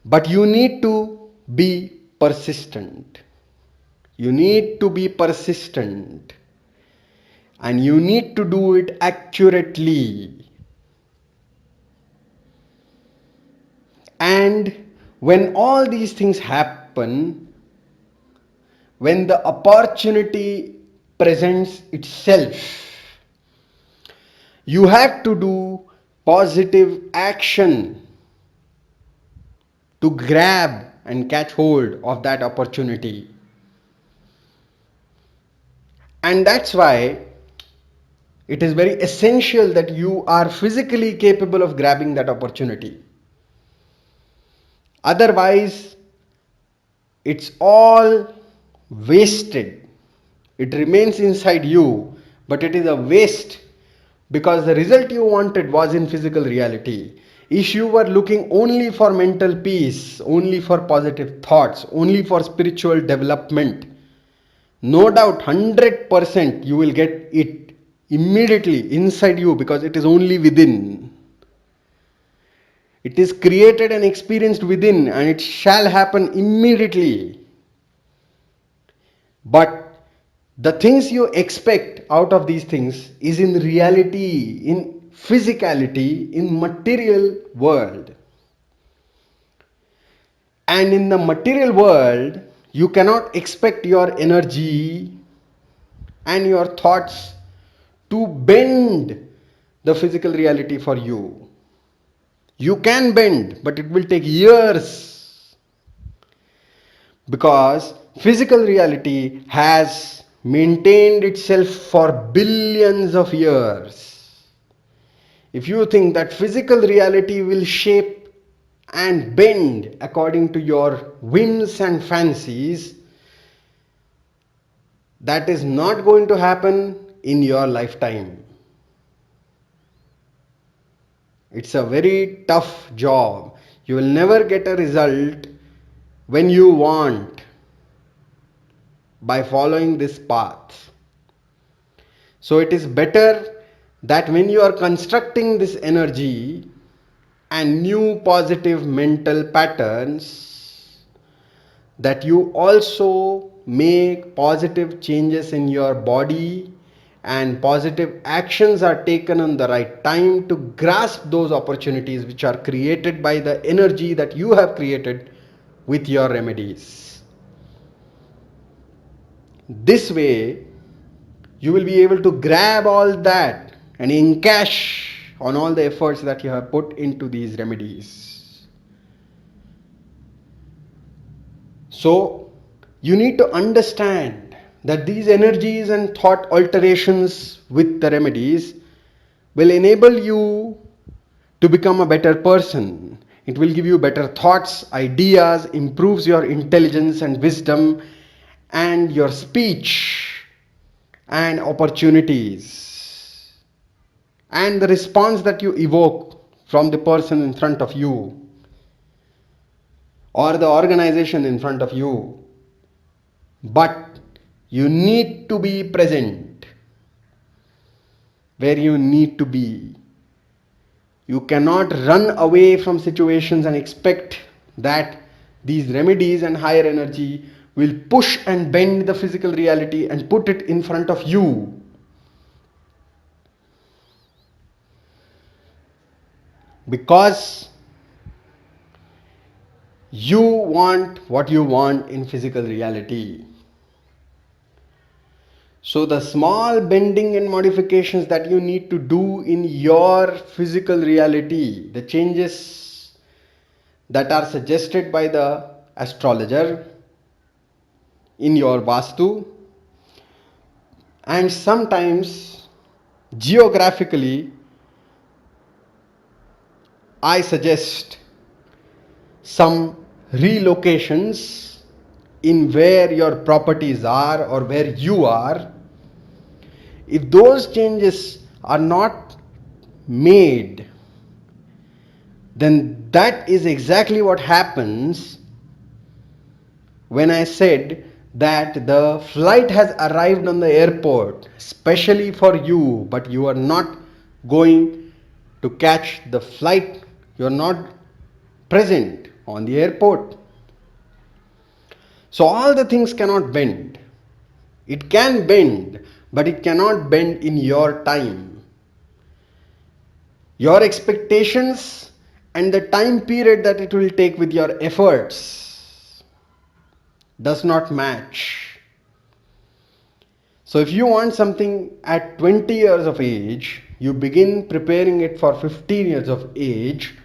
But you need to be persistent. You need to be persistent. And you need to do it accurately. And when all these things happen, when the opportunity presents itself, you have to do positive action to grab and catch hold of that opportunity. And that's why it is very essential that you are physically capable of grabbing that opportunity. Otherwise, it's all wasted. It remains inside you, but it is a waste because the result you wanted was in physical reality. If you were looking only for mental peace, only for positive thoughts, only for spiritual development, no doubt 100% you will get it immediately inside you because it is only within. It is created and experienced within, and it shall happen immediately. But the things you expect out of these things is in reality, in physicality, in material world. And in the material world, you cannot expect your energy and your thoughts to bend the physical reality for you. You can bend, but it will take years because physical reality has maintained itself for billions of years. If you think that physical reality will shape and bend according to your whims and fancies, that is not going to happen in your lifetime. It's a very tough job. You will never get a result when you want by following this path. So it is better that when you are constructing this energy and new positive mental patterns, that you also make positive changes in your body and positive actions are taken on the right time to grasp those opportunities which are created by the energy that you have created with your remedies. This way, you will be able to grab all that and encash on all the efforts that you have put into these remedies. So, you need to understand that these energies and thought alterations with the remedies will enable you to become a better person. It will give you better thoughts, ideas, improves your intelligence and wisdom and your speech and opportunities and the response that you evoke from the person in front of you or the organization in front of you. But you need to be present where you need to be. You cannot run away from situations and expect that these remedies and higher energy will push and bend the physical reality and put it in front of you. Because you want what you want in physical reality. So the small bending and modifications that you need to do in your physical reality, the changes that are suggested by the astrologer in your Vastu, and sometimes geographically, I suggest some relocations in where your properties are or where you are If those changes are not made, then that is exactly what happens when I said that the flight has arrived on the airport, specially for you, but you are not going to catch the flight, you are not present on the airport. So, all the things cannot bend. It can bend, but it cannot bend in your time. Your expectations and the time period that it will take with your efforts does not match. So if you want something at 20 years of age, you begin preparing it for 15 years of age,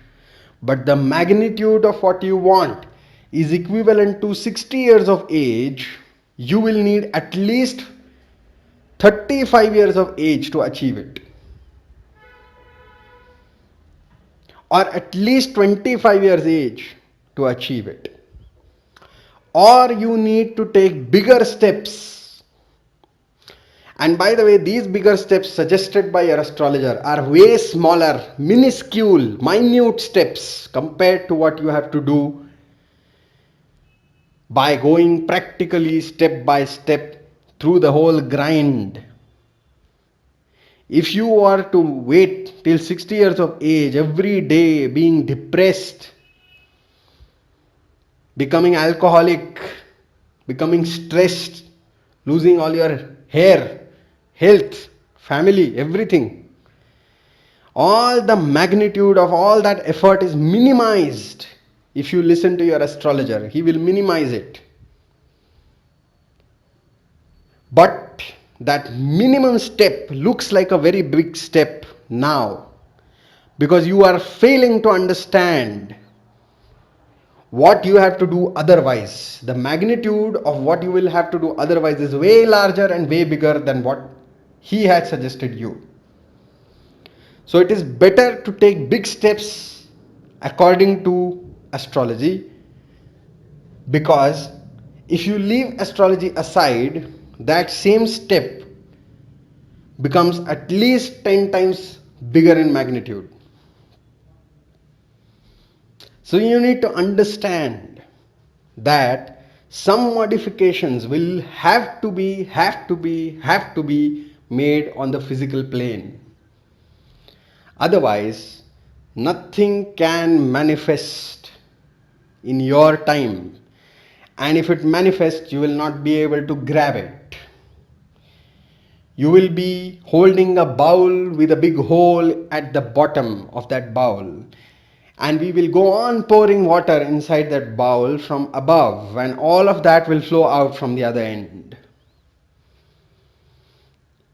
but the magnitude of what you want is equivalent to 60 years of age, you will need at least 35 years of age to achieve it, or at least 25 years age to achieve it, or you need to take bigger steps. And by the way, these bigger steps suggested by your astrologer are way smaller, minuscule, minute steps compared to what you have to do by going practically step by step through the whole grind. If you are to wait till 60 years of age, every day being depressed, becoming alcoholic, becoming stressed, losing all your hair, health, family, everything, all the magnitude of all that effort is minimized. If you listen to your astrologer, he will minimize it. But that minimum step looks like a very big step now, because you are failing to understand what you have to do otherwise. The magnitude of what you will have to do otherwise is way larger and way bigger than what he had suggested you. So it is better to take big steps according to astrology, because if you leave astrology aside, that same step becomes at least 10 times bigger in magnitude. So you need to understand that some modifications will have to be made on the physical plane. Otherwise, nothing can manifest in your time, and if it manifests, you will not be able to grab it. You will be holding a bowl with a big hole at the bottom of that bowl, and we will go on pouring water inside that bowl from above, and all of that will flow out from the other end.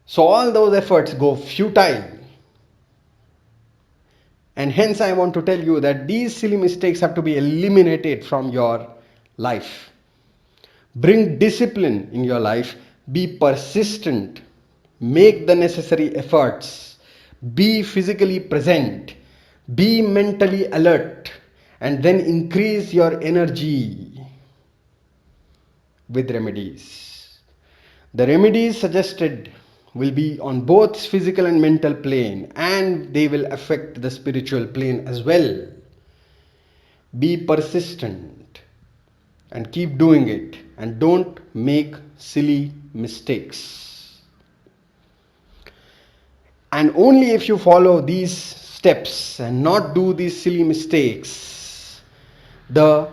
So all those efforts go futile. And hence I want to tell you that these silly mistakes have to be eliminated from your life. Bring discipline in your life. Be persistent. Make the necessary efforts. Be physically present. Be mentally alert. And then increase your energy with remedies. The remedies suggested will be on both physical and mental plane, and they will affect the spiritual plane as well. Be persistent and keep doing it, and don't make silly mistakes. And only if you follow these steps and not do these silly mistakes, the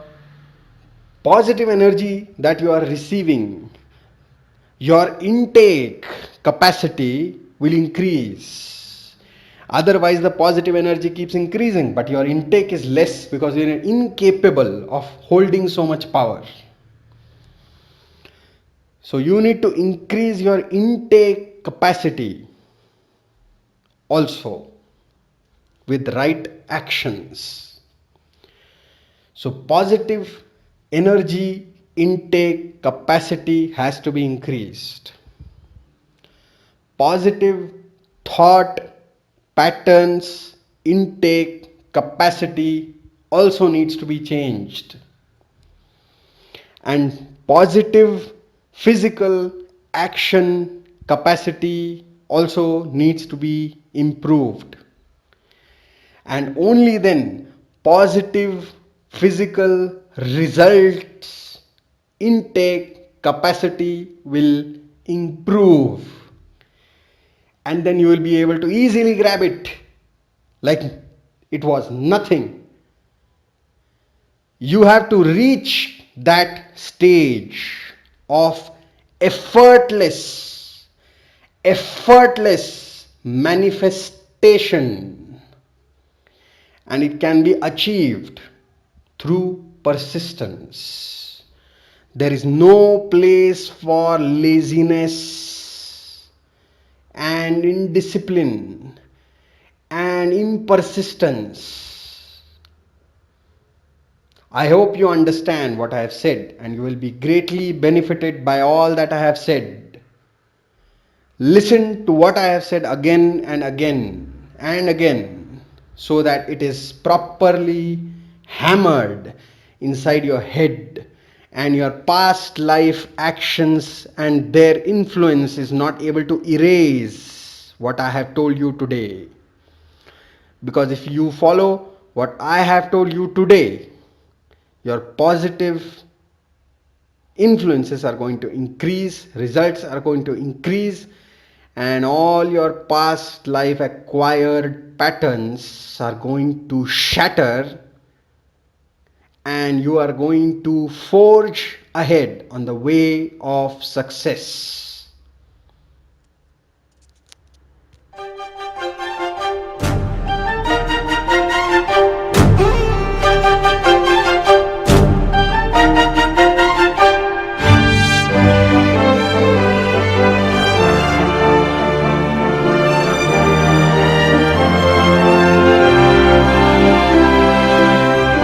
positive energy that you are receiving, your intake capacity will increase. Otherwise, the positive energy keeps increasing, but your intake is less because you are incapable of holding so much power. So, you need to increase your intake capacity also with right actions. So, positive energy intake capacity has to be increased. Positive thought patterns intake capacity also needs to be changed, and positive physical action capacity also needs to be improved. And only then positive physical results intake capacity will improve, and then you will be able to easily grab it like it was nothing. You have to reach that stage of effortless effortless manifestation, and it can be achieved through persistence. There is no place for laziness and indiscipline and impersistence. I hope you understand what I have said, and you will be greatly benefited by all that I have said. Listen to what I have said again and again and again, so that it is properly hammered inside your head, and your past life actions and their influence is not able to erase what I have told you today. Because if you follow what I have told you today, your positive influences are going to increase, results are going to increase, and all your past life acquired patterns are going to shatter, and you are going to forge ahead on the way of success.